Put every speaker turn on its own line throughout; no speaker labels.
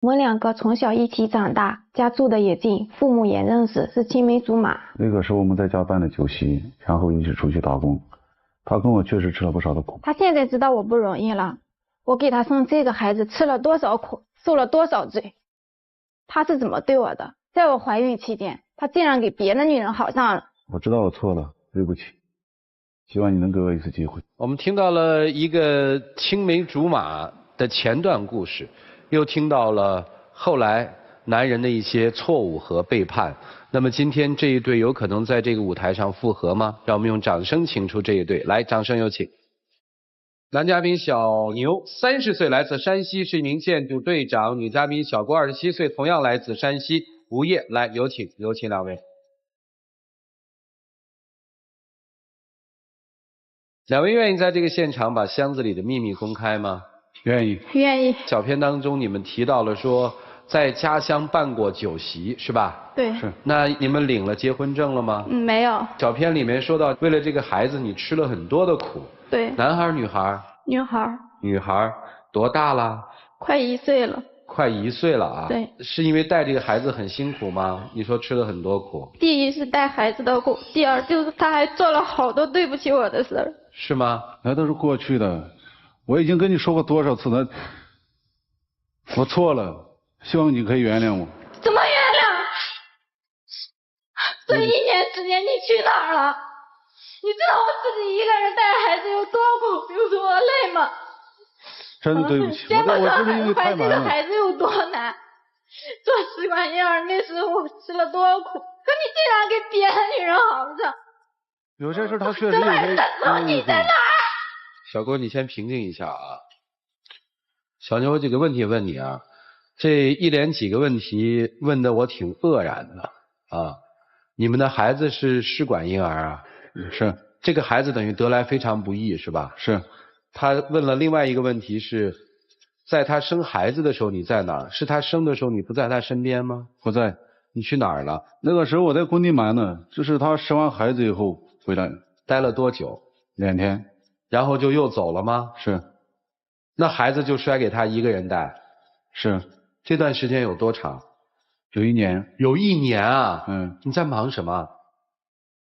我们两个从小一起长大，家住的也近，父母也认识，是青梅竹马。
那个时候我们在家办了酒席，然后一起出去打工。他跟我确实吃了不少的苦。
他现在知道我不容易了，我给他生这个孩子吃了多少苦，受了多少罪。他是怎么对我的？在我怀孕期间，他竟然给别的女人好上了。
我知道我错了，对不起。希望你能给我一次机会。
我们听到了一个青梅竹马的前段故事，又听到了后来男人的一些错误和背叛。那么今天这一对有可能在这个舞台上复合吗？让我们用掌声请出这一对，来，掌声有请。男嘉宾小牛30岁，来自山西，是一名建筑队长；女嘉宾小郭27岁，同样来自山西，无业。来，有请两位。两位愿意在这个现场把箱子里的秘密公开吗？
愿意。
愿意。
小片当中你们提到了说在家乡办过酒席，是吧？
对。
是。
那你们领了结婚证了吗？
没有。
小片里面说到为了这个孩子你吃了很多的苦。
对。
男孩女孩？
女孩。
女孩多大了？
快1岁了。
快1岁了啊？
对。
是因为带这个孩子很辛苦吗？你说吃了很多苦。
第一是带孩子的苦，第二就是他还做了好多对不起我的事儿。
是吗？
那都是过去的，我已经跟你说过多少次了，我错了，希望你可以原谅我。
怎么原谅？这1年时间你去哪儿了？你知道我自己一个人带孩子有多苦有多累吗？
真的对不起，
见不
我真是因为太
怀这个
忙了。
孩子有多难，做试管婴儿那时候我吃了多苦，可你竟然给别的女人好上。
有些事他确实有些。
你在哪儿？
小郭，你先平静一下啊。小牛，我几个问题问你啊，这一连几个问题问的我挺愕然的啊。你们的孩子是试管婴儿啊？
是。
这个孩子等于得来非常不易是吧？
是。
他问了另外一个问题是，在他生孩子的时候你在哪儿？是他生的时候你不在他身边吗？
不在。
你去哪儿了？
那个时候我在工地忙呢，就是他生完孩子以后回来。
待了多久
？2天。
然后就又走了吗？
是。
那孩子就甩给他一个人带？
是。
这段时间有多长？
有1年。
有1年啊？
嗯。
你在忙什么？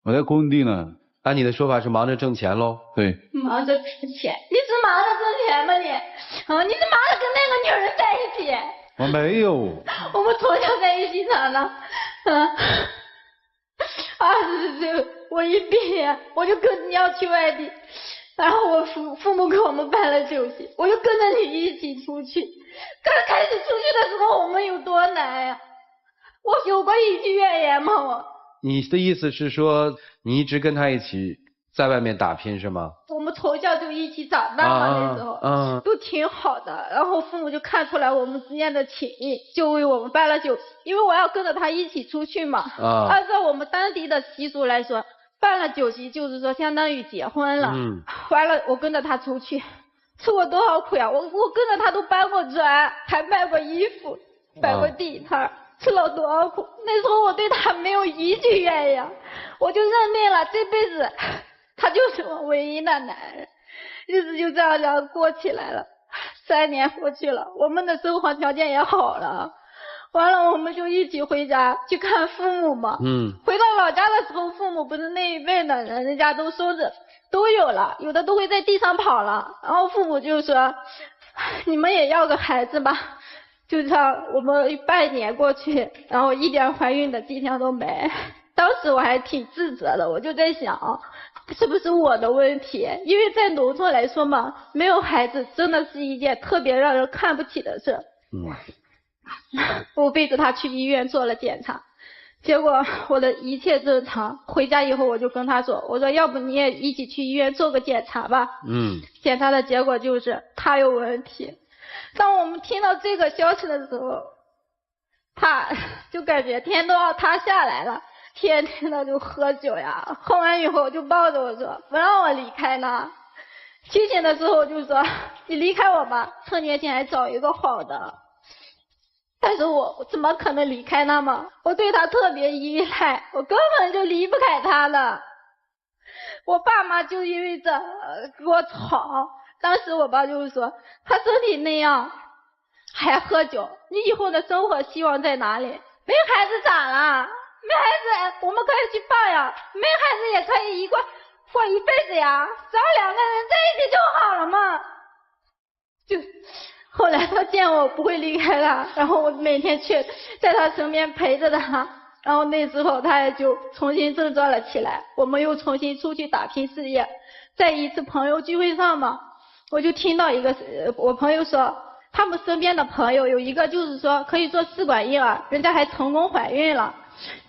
我在工地呢。
按你的说法是忙着挣钱喽？
对。
忙着挣钱？你是忙着挣钱吗你？你是忙着跟那个女人在一起？
我没有。
我们从小在一起长大，20岁我一毕业我就跟你要去外地，然后我父母给我们办了酒席，我就跟着你一起出去。刚开始出去的时候我们有多难呀？我有过一句怨言吗我？
你的意思是说你一直跟他一起在外面打拼是吗？
我们从小就一起长大嘛，那时候都挺好的，然后父母就看出来我们之间的情谊，就为我们办了酒席，因为我要跟着他一起出去嘛。按照我们当地的习俗来说，办了酒席就是说相当于结婚了。完了我跟着他出去，吃过多少苦呀！我跟着他都搬过砖，还卖过衣服，摆过地摊，吃了多少苦。那时候我对他没有一句怨言，我就认定了这辈子他就是我唯一的男人。日子就这样过起来了，3年过去了，我们的生活条件也好了，完了我们就一起回家去看父母嘛。回到老家的时候，父母不是那一辈的人，人家都收着都有了，有的都会在地上跑了，然后父母就说你们也要个孩子吧。就这样我们半年过去，然后一点怀孕的迹象都没。当时我还挺自责的，我就在想是不是我的问题，因为在农村来说嘛，没有孩子真的是一件特别让人看不起的事。我背着他去医院做了检查，结果我的一切正常。回家以后我就跟他说，我说要不你也一起去医院做个检查吧。检查的结果就是他有问题。当我们听到这个消息的时候，他就感觉天都要塌下来了，天天的就喝酒呀，喝完以后就抱着我说不让我离开呢。清醒的时候就说你离开我吧，趁年轻还找一个好的。但是我怎么可能离开他嘛？我对他特别依赖，我根本就离不开他的。我爸妈就因为这跟我吵，当时我爸就是说他身体那样还喝酒，你以后的生活希望在哪里？没孩子咋了？没孩子我们可以去抱养，没孩子也可以过一辈子呀，只要2个人在一起就好了嘛。就后来他见我不会离开他，然后我每天去在他身边陪着他，然后那时候他也就重新振作了起来，我们又重新出去打拼事业。在一次朋友聚会上嘛，我就听到我朋友说他们身边的朋友有一个就是说可以做试管婴儿，人家还成功怀孕了。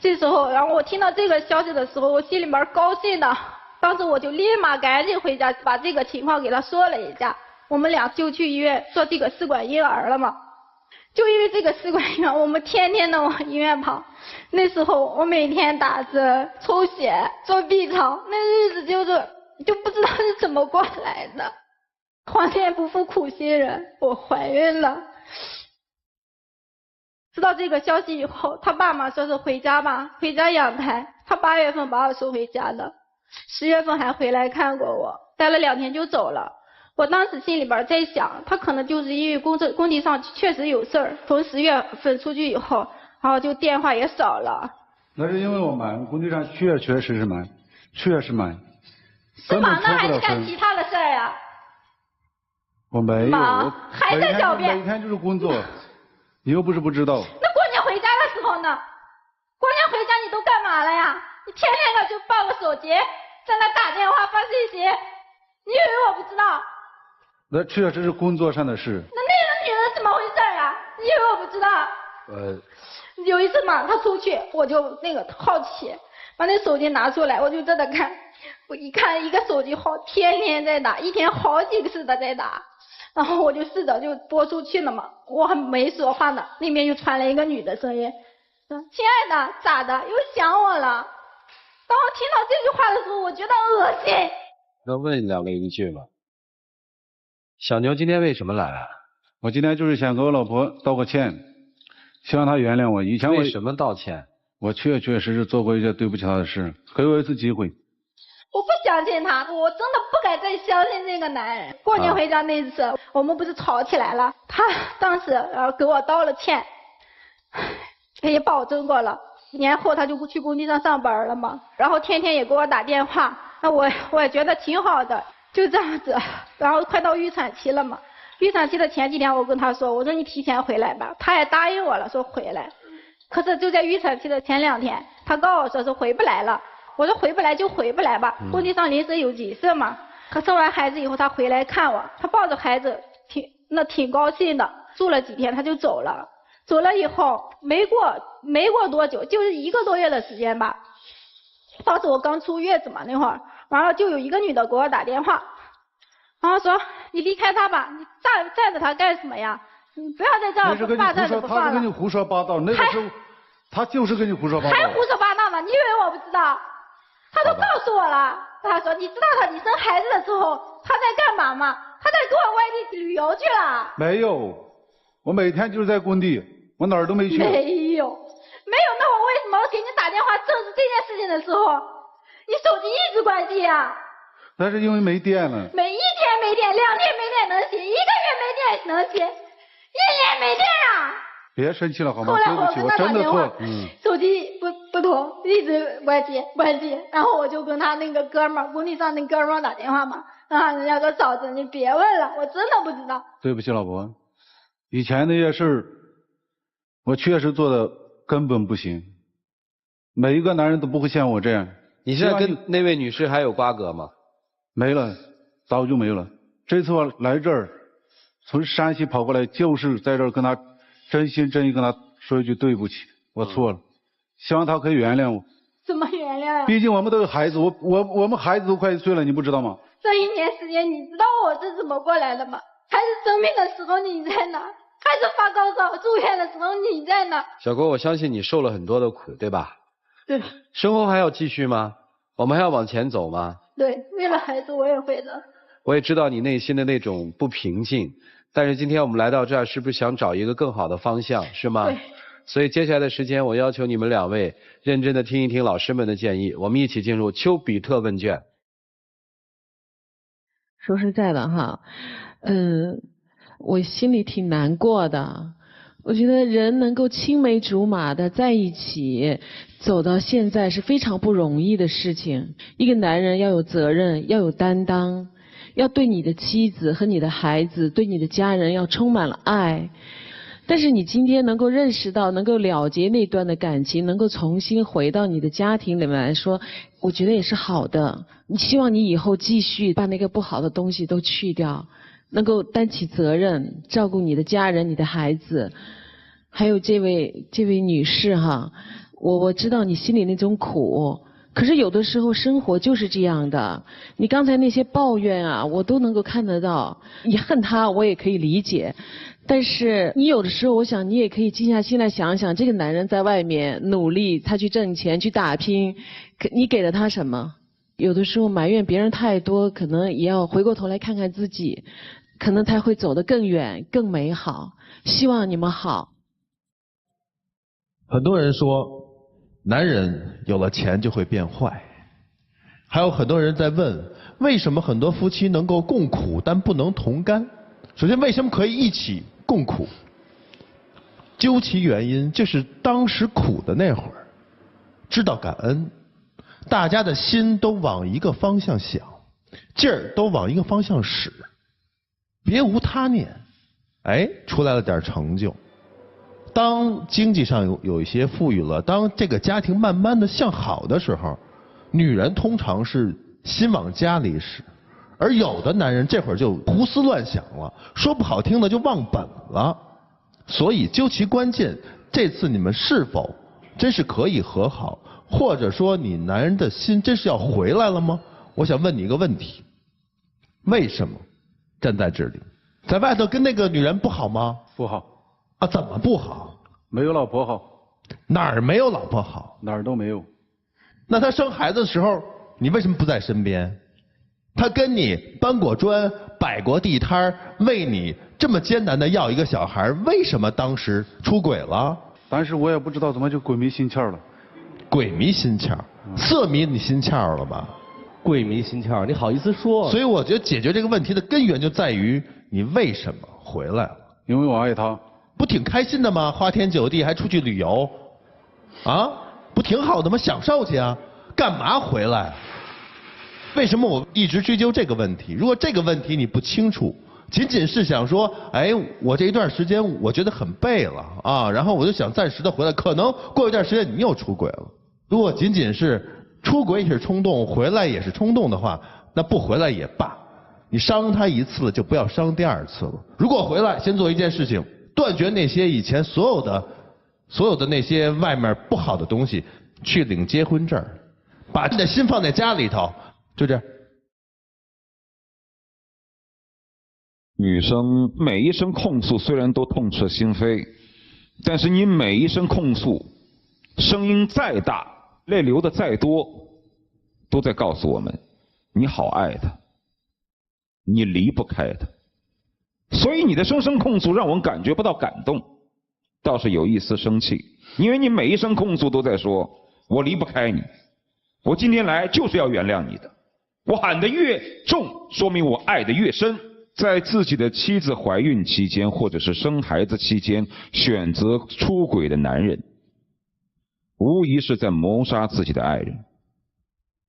这时候然后我听到这个消息的时候，我心里面高兴的，当时我就立马赶紧回家把这个情况给他说了一下，我们俩就去医院做这个试管婴儿了嘛。就因为这个试管婴儿，我们天天的往医院跑。那时候我每天打针、抽血、做 B 超，那日子就不知道是怎么过来的。皇天不负苦心人，我怀孕了。知道这个消息以后，他爸妈说是回家吧，回家养胎。他8月份把我送回家的，10月份还回来看过我，待了2天就走了。我当时心里边在想，他可能就是因为工地上确实有事儿，从10月份出去以后，然后就电话也少了。
那是因为我忙，工地上确实是忙，确实忙。
是忙呢还是干其他的事儿呀？
我没有，
忙还在小便。
每天就是工作，你又不是不知道。
那过年回家的时候呢？过年回家你都干嘛了呀？你天天就抱个手机，在那打电话发信息，你以为我不知道？
那确实是工作上的事。
那个女人怎么回事啊？你以为我不知道？有一次嘛，她出去，我就好奇，把那手机拿出来，我就在那看。我一看一个手机号天天在打，一天好几次的在打，然后我就试着就拨出去了嘛，我还没说话呢，那边就传来一个女的声音，说亲爱的咋的又想我了。当我听到这句话的时候，我觉得恶心。
能问2位一句吗？小牛今天为什么来啊？
我今天就是想给我老婆道个歉，希望她原谅我。以前
为什么道歉？
我确实是做过一些对不起她的事，给我一次机会。
我不相信他，我真的不敢再相信这个男人。过年回家那次，我们不是吵起来了，他当时给我道了歉，他也保证过了，年后他就去工地上上班了嘛，然后天天也给我打电话，那我也觉得挺好的，就这样子，然后快到预产期了嘛，预产期的前几天我跟他说，我说你提前回来吧，他也答应我了，说回来，可是就在预产期的前2天，他告诉我说是回不来了。我说回不来就回不来吧，工地上临时有急事嘛。可生完孩子以后，他回来看我，他抱着孩子挺高兴的，住了几天他就走了。走了以后没过多久，就是1个多月的时间吧。当时我刚出月子嘛那会儿，完了就有一个女的给我打电话，然后说你离开他吧，你站着他干什么呀？你不要在这儿霸占着不放了。
他是跟你胡说八道，那个时候他就是跟你胡说八道。
还胡说八道呢？你以为我不知道？他都告诉我了，他说你知道你生孩子的时候他在干嘛吗？他在跟我外地旅游去了。
没有，我每天就是在工地，我哪儿都没去。
没有，那我为什么给你打电话证实这件事情的时候，你手机一直关机啊？
那是因为没电了。
1天没电，2天没电能行，1个月没电能行，1年没电啊！
别生气了好吗？
后来
对不起，我真的错。
手机不通，一直关机，然后我就跟他那个哥们儿，工地上那哥们儿打电话嘛，人家说嫂子你别问了，我真的不知道。
对不起老婆，以前那些事儿，我确实做的根本不行，每一个男人都不会像我这样。
你现在跟那位女士还有瓜葛吗？
没了，早就没了。这次我来这儿，从山西跑过来，就是在这儿跟他真心真意跟他说一句对不起，我错了，希望他可以原谅我。
怎么原谅呀？
毕竟我们都有孩子，我们孩子都快1岁了，你不知道吗？
这1年时间，你知道我是怎么过来的吗？孩子生病的时候你在哪？孩子发高烧住院的时候你在哪？
小郭，我相信你受了很多的苦，对吧？
对。
生活还要继续吗？我们还要往前走吗？
对，为了孩子我也会的。
我也知道你内心的那种不平静，但是今天我们来到这儿，是不是想找一个更好的方向，是吗？
对。
所以接下来的时间，我要求你们2位认真的听一听老师们的建议，我们一起进入丘比特问卷。
说实在的哈，我心里挺难过的。我觉得人能够青梅竹马的在一起走到现在是非常不容易的事情。一个男人要有责任，要有担当，要对你的妻子和你的孩子，对你的家人要充满了爱。但是你今天能够认识到，能够了结那段的感情，能够重新回到你的家庭里面来说，我觉得也是好的。希望你以后继续把那个不好的东西都去掉，能够担起责任，照顾你的家人、你的孩子。还有这位女士哈，我知道你心里那种苦，可是有的时候生活就是这样的。你刚才那些抱怨啊，我都能够看得到。你恨他，我也可以理解。但是你有的时候，我想你也可以静下心来想想，这个男人在外面努力，他去挣钱去打拼，你给了他什么？有的时候埋怨别人太多，可能也要回过头来看看自己，可能才会走得更远更美好。希望你们好。
很多人说男人有了钱就会变坏，还有很多人在问为什么很多夫妻能够共苦但不能同甘。首先，为什么可以一起共苦？究其原因，就是当时苦的那会儿，知道感恩，大家的心都往一个方向想，劲儿都往一个方向使，别无他念，哎，出来了点成就。当经济上有一些富裕了，当这个家庭慢慢的向好的时候，女人通常是心往家里使。而有的男人这会儿就胡思乱想了，说不好听的就忘本了。所以究其关键，这次你们是否真是可以和好，或者说你男人的心真是要回来了吗？我想问你一个问题，为什么站在这里，在外头跟那个女人不好吗？
不好。
啊，怎么不好？
没有老婆好。
哪儿没有老婆好？
哪儿都没有。
那他生孩子的时候，你为什么不在身边？他跟你搬过砖、摆过地摊，为你这么艰难的要一个小孩，为什么当时出轨了？
但是我也不知道怎么就鬼迷心窍了。
鬼迷心窍，色迷你心窍了吧？
鬼迷心窍，你好意思说？
所以我觉得解决这个问题的根源就在于你为什么回来了？
因为我爱他。
不挺开心的吗？花天酒地还出去旅游，啊，不挺好的吗？享受去啊，干嘛回来？为什么我一直追究这个问题？如果这个问题你不清楚，仅仅是想说，哎，我这一段时间我觉得很背了啊，然后我就想暂时的回来，可能过一段时间你又出轨了。如果仅仅是出轨也是冲动，回来也是冲动的话，那不回来也罢。你伤他一次了，就不要伤第二次了。如果回来，先做一件事情，断绝那些以前所有的那些外面不好的东西，去领结婚证，把你的心放在家里头。就这样。
女生每一声控诉虽然都痛彻心扉，但是你每一声控诉，声音再大，泪流的再多，都在告诉我们，你好爱他，你离不开他。所以你的声声控诉让我们感觉不到感动，倒是有一丝生气，因为你每一声控诉都在说，我离不开你，我今天来就是要原谅你的。我喊得越重，说明我爱得越深。在自己的妻子怀孕期间，或者是生孩子期间，选择出轨的男人，无疑是在谋杀自己的爱人。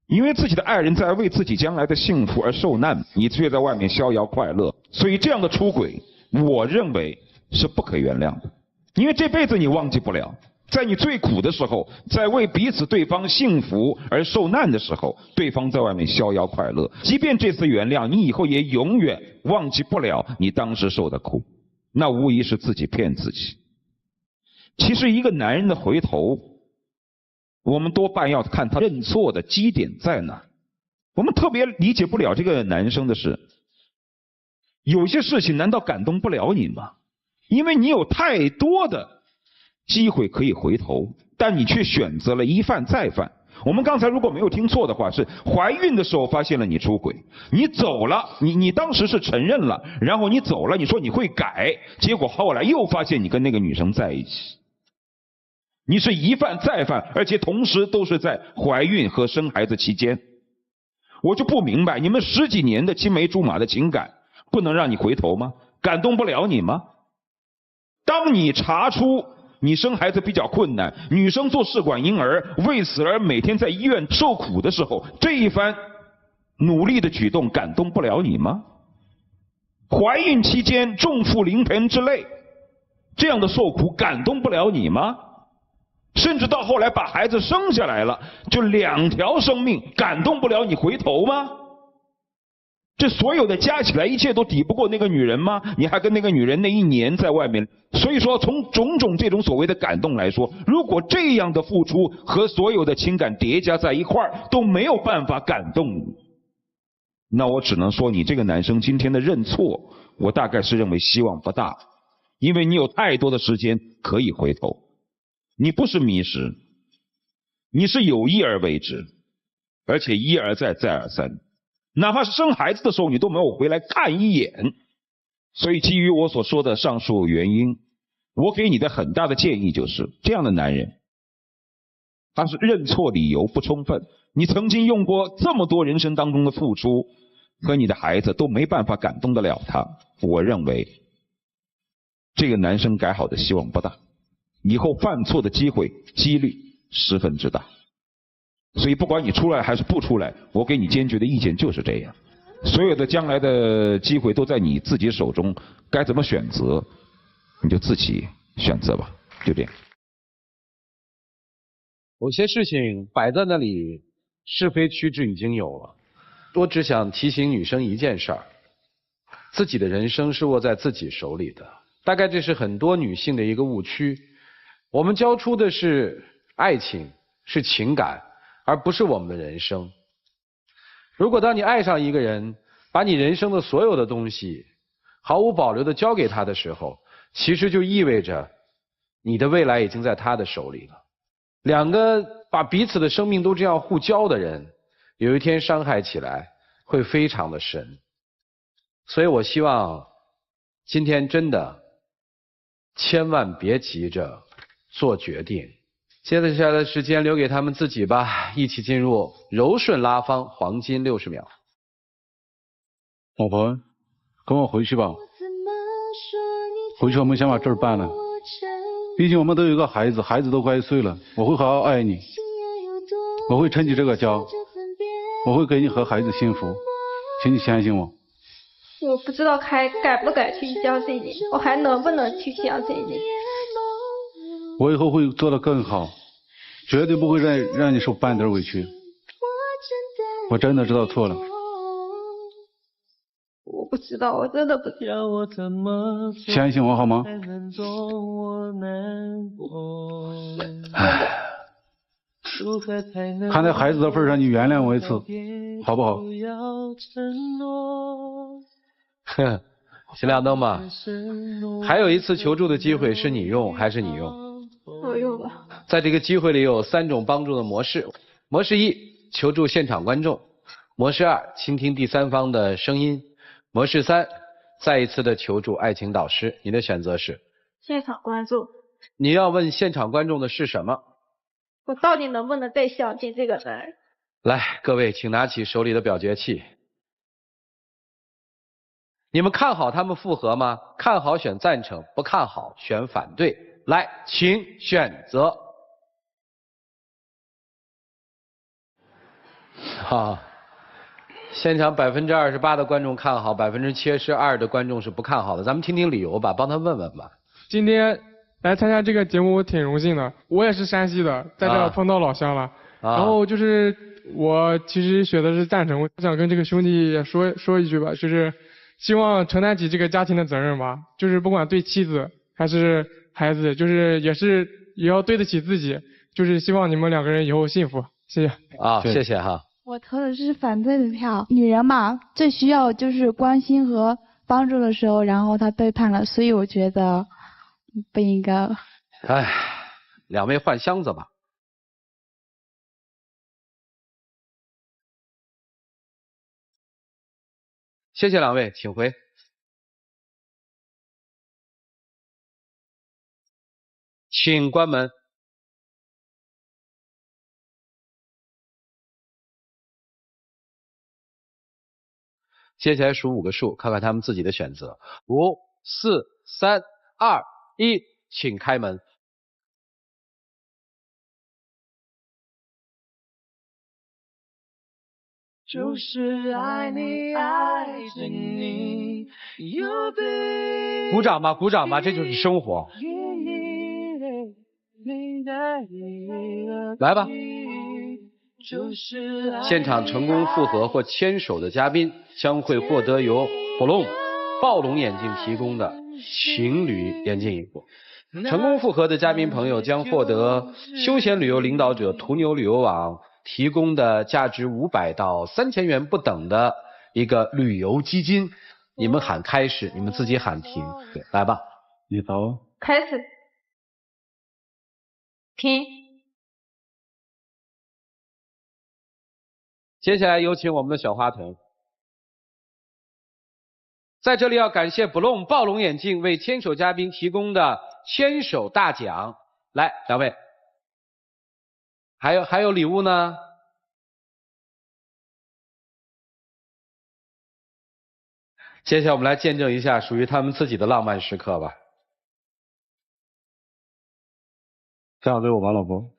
因为自己的爱人在为自己将来的幸福而受难，你却在外面逍遥快乐，所以这样的出轨，我认为是不可原谅的。因为这辈子你忘记不了。在你最苦的时候，在为彼此对方幸福而受难的时候，对方在外面逍遥快乐，即便这次原谅，你以后也永远忘记不了你当时受的苦，那无疑是自己骗自己。其实一个男人的回头，我们多半要看他认错的基点在哪。我们特别理解不了这个男生的是，有些事情难道感动不了你吗？因为你有太多的机会可以回头，但你却选择了一犯再犯。我们刚才如果没有听错的话，是怀孕的时候发现了你出轨，你走了，你当时是承认了，然后你走了，你说你会改，结果后来又发现你跟那个女生在一起。你是一犯再犯，而且同时都是在怀孕和生孩子期间。我就不明白，你们10几年的青梅竹马的情感，不能让你回头吗？感动不了你吗？当你查出你生孩子比较困难，女生做试管婴儿，为此而每天在医院受苦的时候，这一番努力的举动感动不了你吗？怀孕期间重负临盆之泪，这样的受苦感动不了你吗？甚至到后来把孩子生下来了，就2条生命，感动不了你回头吗？这所有的加起来，一切都抵不过那个女人吗？你还跟那个女人那1年在外面。所以说，从种种这种所谓的感动来说，如果这样的付出和所有的情感叠加在一块儿都没有办法感动你，那我只能说你这个男生今天的认错，我大概是认为希望不大，因为你有太多的时间可以回头。你不是迷失，你是有意而为之，而且一而再再而三，哪怕是生孩子的时候你都没有回来看一眼。所以基于我所说的上述原因，我给你的很大的建议就是，这样的男人他是认错理由不充分，你曾经用过这么多人生当中的付出和你的孩子都没办法感动得了他，我认为这个男生改好的希望不大，以后犯错的几率十分之大。所以不管你出来还是不出来，我给你坚决的意见就是这样，所有的将来的机会都在你自己手中，该怎么选择你就自己选择吧，就这样。
有些事情摆在那里，是非曲直已经有了。我只想提醒女生一件事儿，自己的人生是握在自己手里的。大概这是很多女性的一个误区。我们交出的是爱情，是情感，而不是我们的人生。如果当你爱上一个人，把你人生的所有的东西毫无保留地交给他的时候，其实就意味着你的未来已经在他的手里了。两个把彼此的生命都这样互交的人，有一天伤害起来会非常的深。所以我希望今天真的千万别急着做决定，接下来的时间留给他们自己吧，一起进入柔顺拉芳黄金60秒。
老婆，跟我回去吧，回去我们先把这儿办了。毕竟我们都有一个孩子，孩子都快1岁了，我会好好爱你，我会撑起这个家，我会给你和孩子幸福，请你相信我。
我不知道该不该去相信你，我还能不能去相信你？
我以后会做得更好，绝对不会让你受半点委屈。我真的知道错了。
我不知道，我真的不知道。
相信我好吗？看在孩子的份上，你原谅我一次，好不好？
哼，先亮灯吧。还有一次求助的机会，是你用还是你用？
我用吧。
在这个机会里有3种帮助的模式。模式1，求助现场观众；模式2，倾听第三方的声音；模式3，再一次的求助爱情导师。你的选择是？
现场观众。
你要问现场观众的是什么？
我到底能不能再相信这个男人？
来，各位请拿起手里的表决器。你们看好他们复合吗？看好选赞成，不看好选反对。来，请选择。好，现场28%的观众看好，72%的观众是不看好的。咱们听听理由吧，帮他问问吧。
今天来参加这个节目，我挺荣幸的。我也是山西的，在这碰到老乡了。然后就是我其实选的是赞成，我想跟这个兄弟也说一句吧，就是希望承担起这个家庭的责任吧，就是不管对妻子还是孩子，就是也要对得起自己，就是希望你们2个人以后幸福。谢谢。
谢谢哈。
我投的是反对的票。女人嘛，最需要就是关心和帮助的时候，然后她背叛了，所以我觉得不应该。
哎，2位换箱子吧。谢谢2位，请回。请关门。接下来数5个数，看看他们自己的选择。5、4、3、2、1，请开门。
就是爱你爱着你，
鼓掌吧，鼓掌吧，这就是生活。来吧，现场成功复合或牵手的嘉宾将会获得由暴龙眼镜提供的情侣眼镜一副。成功复合的嘉宾朋友将获得休闲旅游领导者途牛旅游网提供的价值500到3000元不等的一个旅游基金。你们喊开始，你们自己喊停。来吧，
你走。
开始。停。
接下来有请我们的小花童。在这里要感谢暴龙眼镜为牵手嘉宾提供的牵手大奖。来，两位。还有礼物呢？接下来我们来见证一下属于他们自己的浪漫时刻吧。
嫁给我吧，老婆。